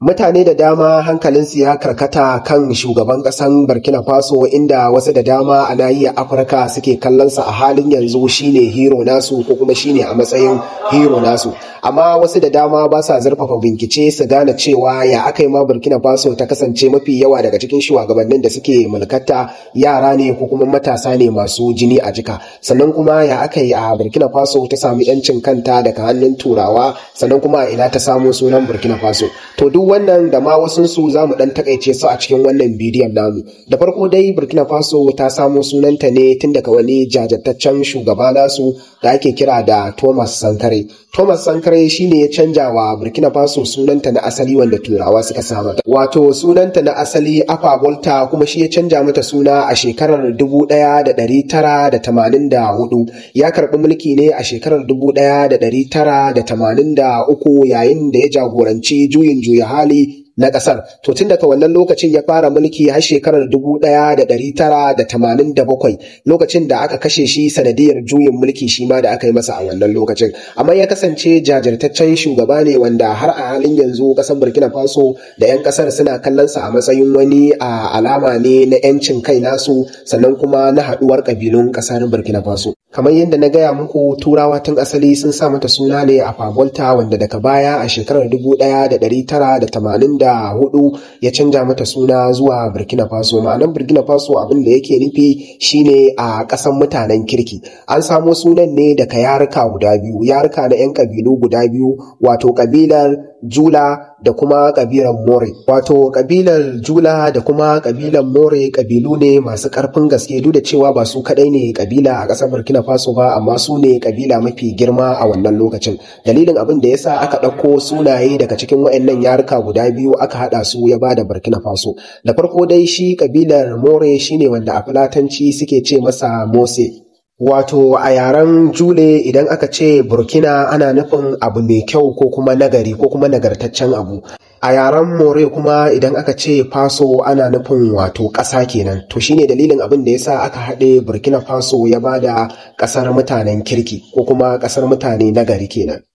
Mutane da dama hankalinsu ya karkata kan shugaban ƙasan Burkina Faso, inda wasu da dama a nahiyar Afirka suke kallonsa a halin yanzu shine hero nasu ko kuma shine a matsayin hero nasu. Amma wasu da dama ba sa zurfafa bincike su gane cewa ya aka yi ma Burkina Faso ta kasance mafi yawa daga cikin shugabannin da suke mulkata yara ne ko kuma matasa ne masu jini a jika. Sannan kuma ya aka yi a Burkina Faso ta sami 'yancin kanta daga hannun Turawa, sannan kuma a ina ta samo sunan Burkina Faso. To duk wannan da ma wasunsu za mu ɗan takaice su a cikin wannan bidiyon namu. Da farko dai Burkina Faso ta samo sunanta ne tun daga wani jajirtaccen shugaba nasu da ake kira da Thomas Sankara. Thomas Sankara shine ya canja wa Burkina Faso sunanta na asali wanda Turawa suka sa mata. Wato sunanta na asali Alpha Volta, kuma shi ya canja mata suna a shekarar 1984. Ya karɓi mulki ne a shekarar 1983 yayin da ya jagoranci juyin juya hali na ƙasar. To tun daga wannan lokacin ya fara mulki har shekarar 1987, lokacin da aka kashe shi sanadiyar juyin mulki shi ma da aka yi masa a wannan lokacin. Amma ya kasance jajirtaccen shugaba ne wanda har a halin yanzu ƙasar Burkina Faso da 'yan ƙasar suna kallon sa a matsayin wani alama ne na 'yancin kai nasu, sannan kuma na haɗuwar ƙabilun ƙasar Burkina Faso. Kamar yadda na gaya muku, Turawa tun asali sun sa mata suna ne Alpha Volta, wanda daga baya a shekarar 1984 ya canja mata suna zuwa Burkina Faso. Ma'anar Burkina Faso abin da yake nufi shine a ƙasan mutanen kirki. An samo sunan ne daga yaruka guda biyu, yaruka na 'yan ƙabilu guda biyu, wato ƙabilar Jula da kuma ƙabilar More. Wato ƙabilar Jula da kuma ƙabilar More ƙabilu ne masu ƙarfin gaske, duk da cewa ba su kaɗai ne ƙabila a ƙasar Burkina Faso ba, amma su ne ƙabila mafi girma a wannan lokacin. Dalilin abin da yasa aka ɗauko sunaye daga cikin waɗannan yaruka guda biyu aka haɗa su ya bada Burkina Faso. Da farko dai shi ƙabilar More shine wanda a Fulatanci suke ce masa Mose. Wato a yaren Jule idan aka ce Burkina ana nufin abu mai kyau ko kuma nagari ko kuma nagartaccen abu. A yaren More kuma idan aka ce Faso ana nufin wato ƙasa kenan. To shine dalilin abin da yasa aka haɗe Burkina Faso ya bada ƙasar mutanen kirki ko kuma ƙasar mutane nagari kenan.